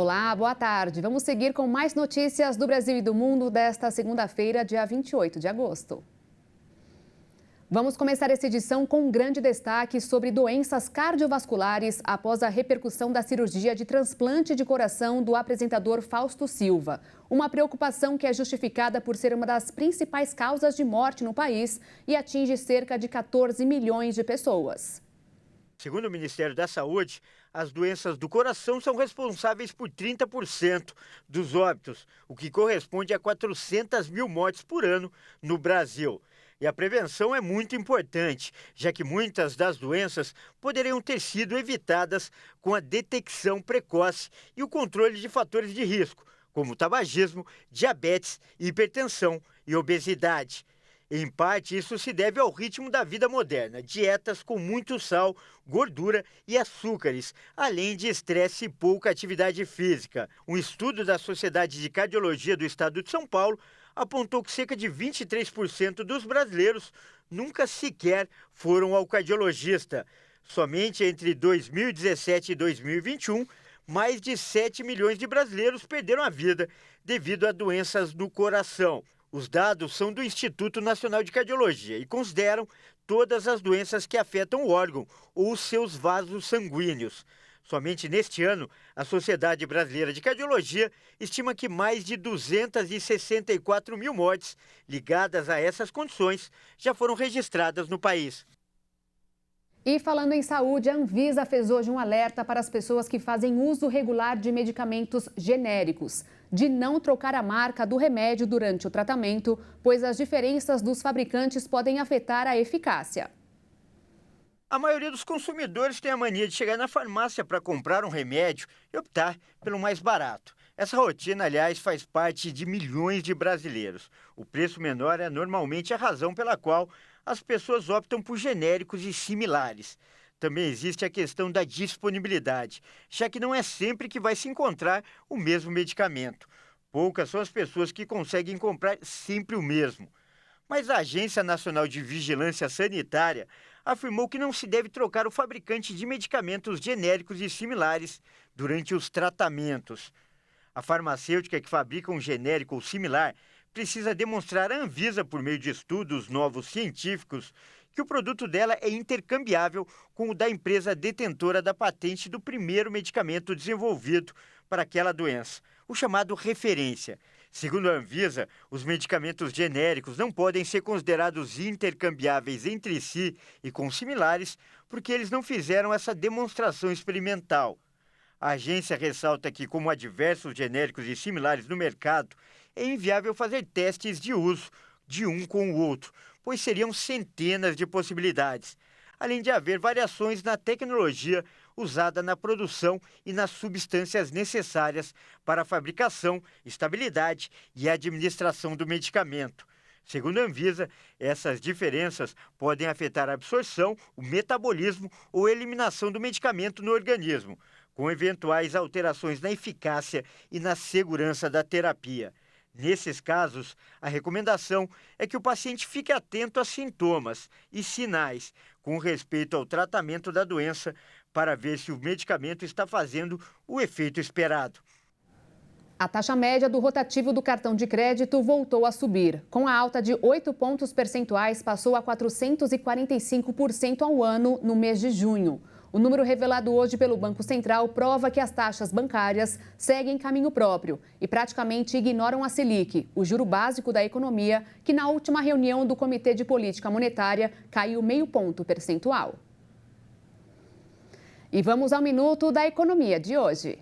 Olá, boa tarde. Vamos seguir com mais notícias do Brasil e do mundo desta segunda-feira, dia 28 de agosto. Vamos começar essa edição com um grande destaque sobre doenças cardiovasculares após a repercussão da cirurgia de transplante de coração do apresentador Fausto Silva. Uma preocupação que é justificada por ser uma das principais causas de morte no país e atinge cerca de 14 milhões de pessoas. Segundo o Ministério da Saúde, as doenças do coração são responsáveis por 30% dos óbitos, o que corresponde a 400 mil mortes por ano no Brasil. E a prevenção é muito importante, já que muitas das doenças poderiam ter sido evitadas com a detecção precoce e o controle de fatores de risco, como tabagismo, diabetes, hipertensão e obesidade. Em parte, isso se deve ao ritmo da vida moderna, dietas com muito sal, gordura e açúcares, além de estresse e pouca atividade física. Um estudo da Sociedade de Cardiologia do Estado de São Paulo apontou que cerca de 23% dos brasileiros nunca sequer foram ao cardiologista. Somente entre 2017 e 2021, mais de 7 milhões de brasileiros perderam a vida devido a doenças do coração. Os dados são do Instituto Nacional de Cardiologia e consideram todas as doenças que afetam o órgão ou seus vasos sanguíneos. Somente neste ano, a Sociedade Brasileira de Cardiologia estima que mais de 264 mil mortes ligadas a essas condições já foram registradas no país. E falando em saúde, a Anvisa fez hoje um alerta para as pessoas que fazem uso regular de medicamentos genéricos, de não trocar a marca do remédio durante o tratamento, pois as diferenças dos fabricantes podem afetar a eficácia. A maioria dos consumidores tem a mania de chegar na farmácia para comprar um remédio e optar pelo mais barato. Essa rotina, aliás, faz parte de milhões de brasileiros. O preço menor é normalmente a razão pela qual as pessoas optam por genéricos e similares. Também existe a questão da disponibilidade, já que não é sempre que vai se encontrar o mesmo medicamento. Poucas são as pessoas que conseguem comprar sempre o mesmo. Mas a Agência Nacional de Vigilância Sanitária afirmou que não se deve trocar o fabricante de medicamentos genéricos e similares durante os tratamentos. A farmacêutica que fabrica um genérico ou similar precisa demonstrar à Anvisa, por meio de estudos novos científicos, que o produto dela é intercambiável com o da empresa detentora da patente do primeiro medicamento desenvolvido para aquela doença, o chamado referência. Segundo a Anvisa, os medicamentos genéricos não podem ser considerados intercambiáveis entre si e com similares, porque eles não fizeram essa demonstração experimental. A agência ressalta que, como há diversos genéricos e similares no mercado, é inviável fazer testes de uso de um com o outro, pois seriam centenas de possibilidades, além de haver variações na tecnologia usada na produção e nas substâncias necessárias para a fabricação, estabilidade e administração do medicamento. Segundo a Anvisa, essas diferenças podem afetar a absorção, o metabolismo ou a eliminação do medicamento no organismo, com eventuais alterações na eficácia e na segurança da terapia. Nesses casos, a recomendação é que o paciente fique atento a sintomas e sinais com respeito ao tratamento da doença para ver se o medicamento está fazendo o efeito esperado. A taxa média do rotativo do cartão de crédito voltou a subir. Com a alta de 8 pontos percentuais, passou a 445% ao ano no mês de junho. O número revelado hoje pelo Banco Central prova que as taxas bancárias seguem caminho próprio e praticamente ignoram a Selic, o juro básico da economia, que na última reunião do Comitê de Política Monetária caiu meio ponto percentual. E vamos ao Minuto da Economia de hoje.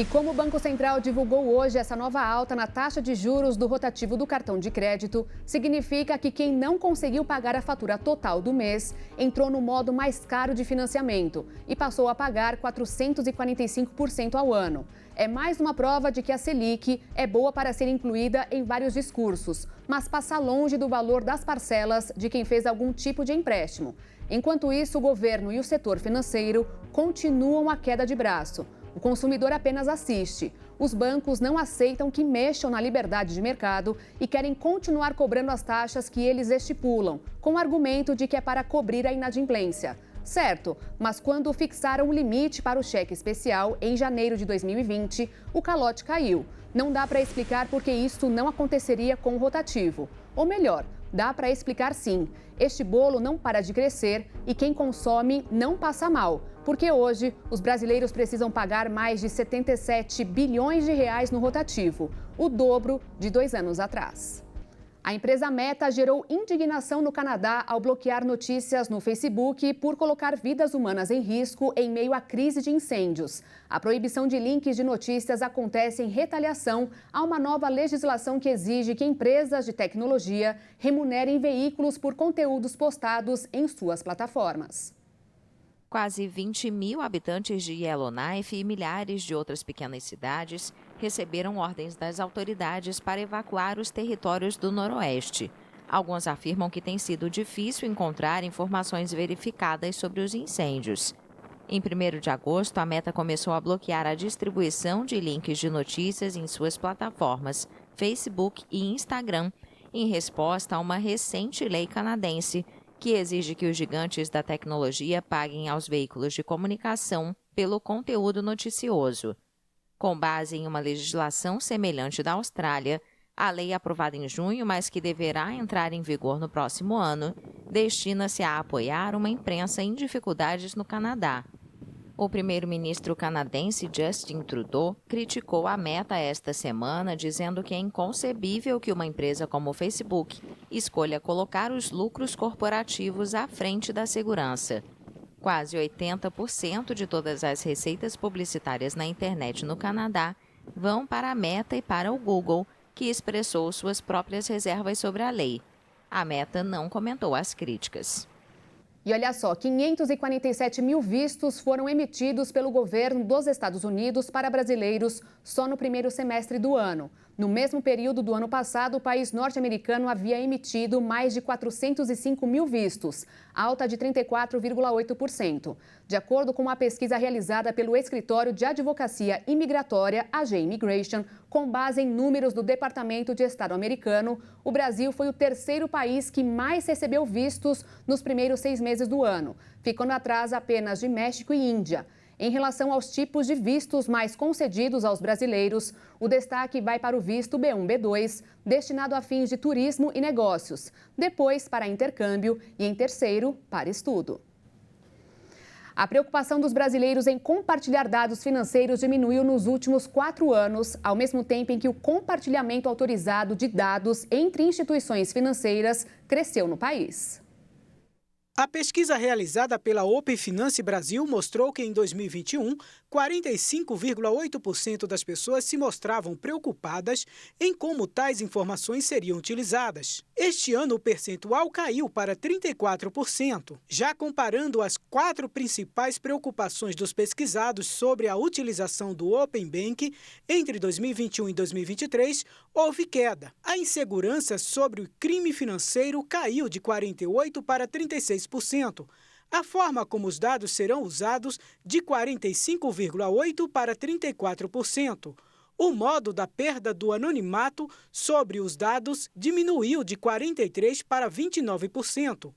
E como o Banco Central divulgou hoje essa nova alta na taxa de juros do rotativo do cartão de crédito, significa que quem não conseguiu pagar a fatura total do mês entrou no modo mais caro de financiamento e passou a pagar 445% ao ano. É mais uma prova de que a Selic é boa para ser incluída em vários discursos, mas passa longe do valor das parcelas de quem fez algum tipo de empréstimo. Enquanto isso, o governo e o setor financeiro continuam a queda de braço. O consumidor apenas assiste. Os bancos não aceitam que mexam na liberdade de mercado e querem continuar cobrando as taxas que eles estipulam, com o argumento de que é para cobrir a inadimplência. Certo, mas quando fixaram o limite para o cheque especial em janeiro de 2020, o calote caiu. Não dá para explicar por que isso não aconteceria com o rotativo. Ou melhor, dá para explicar sim. Este bolo não para de crescer e quem consome não passa mal. Porque hoje os brasileiros precisam pagar mais de 77 bilhões de reais no rotativo, o dobro de 2 anos atrás. A empresa Meta gerou indignação no Canadá ao bloquear notícias no Facebook por colocar vidas humanas em risco em meio à crise de incêndios. A proibição de links de notícias acontece em retaliação a uma nova legislação que exige que empresas de tecnologia remunerem veículos por conteúdos postados em suas plataformas. Quase 20 mil habitantes de Yellowknife e milhares de outras pequenas cidades receberam ordens das autoridades para evacuar os territórios do Noroeste. Alguns afirmam que tem sido difícil encontrar informações verificadas sobre os incêndios. Em 1º de agosto, a Meta começou a bloquear a distribuição de links de notícias em suas plataformas Facebook e Instagram, em resposta a uma recente lei canadense que exige que os gigantes da tecnologia paguem aos veículos de comunicação pelo conteúdo noticioso. Com base em uma legislação semelhante da Austrália, a lei aprovada em junho, mas que deverá entrar em vigor no próximo ano, destina-se a apoiar uma imprensa em dificuldades no Canadá. O primeiro-ministro canadense Justin Trudeau criticou a Meta esta semana, dizendo que é inconcebível que uma empresa como o Facebook escolha colocar os lucros corporativos à frente da segurança. Quase 80% de todas as receitas publicitárias na internet no Canadá vão para a Meta e para o Google, que expressou suas próprias reservas sobre a lei. A Meta não comentou as críticas. E olha só, 547 mil vistos foram emitidos pelo governo dos Estados Unidos para brasileiros só no primeiro semestre do ano. No mesmo período do ano passado, o país norte-americano havia emitido mais de 405 mil vistos, alta de 34,8%. De acordo com uma pesquisa realizada pelo Escritório de Advocacia Imigratória, AG Immigration, com base em números do Departamento de Estado americano, o Brasil foi o terceiro país que mais recebeu vistos nos primeiros 6 meses do ano, ficando atrás apenas de México e Índia. Em relação aos tipos de vistos mais concedidos aos brasileiros, o destaque vai para o visto B1, B2, destinado a fins de turismo e negócios, depois para intercâmbio e, em terceiro, para estudo. A preocupação dos brasileiros em compartilhar dados financeiros diminuiu nos últimos 4 anos, ao mesmo tempo em que o compartilhamento autorizado de dados entre instituições financeiras cresceu no país. A pesquisa realizada pela Open Finance Brasil mostrou que em 2021, 45,8% das pessoas se mostravam preocupadas em como tais informações seriam utilizadas. Este ano, o percentual caiu para 34%. Já comparando as 4 principais preocupações dos pesquisados sobre a utilização do Open Bank entre 2021 e 2023, houve queda. A insegurança sobre o crime financeiro caiu de 48% para 36%. A forma como os dados serão usados, de 45,8% para 34%. O modo da perda do anonimato sobre os dados diminuiu de 43% para 29%.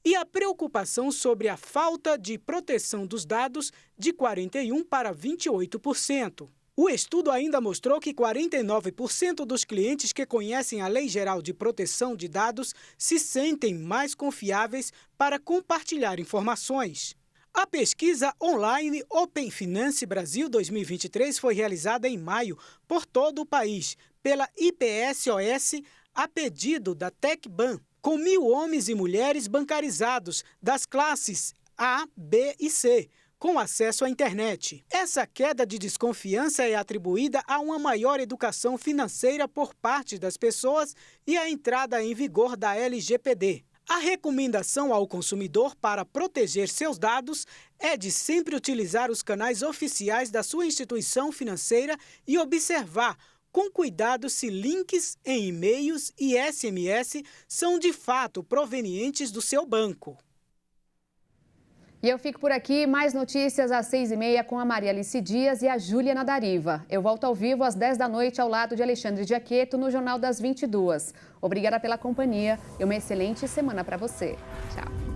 E a preocupação sobre a falta de proteção dos dados, de 41% para 28%. O estudo ainda mostrou que 49% dos clientes que conhecem a Lei Geral de Proteção de Dados se sentem mais confiáveis para compartilhar informações. A pesquisa online Open Finance Brasil 2023 foi realizada em maio por todo o país, pela IPSOS, a pedido da TecBan, com 1.000 homens e mulheres bancarizados das classes A, B e C, com acesso à internet. Essa queda de desconfiança é atribuída a uma maior educação financeira por parte das pessoas e à entrada em vigor da LGPD. A recomendação ao consumidor para proteger seus dados é de sempre utilizar os canais oficiais da sua instituição financeira e observar com cuidado se links em e-mails e SMS são de fato provenientes do seu banco. E eu fico por aqui, mais notícias às 6h30 com a Maria Alice Dias e a Júlia Dariva. Eu volto ao vivo às 10 da noite ao lado de Alexandre Giaqueto no Jornal das 22. Obrigada pela companhia e uma excelente semana para você. Tchau.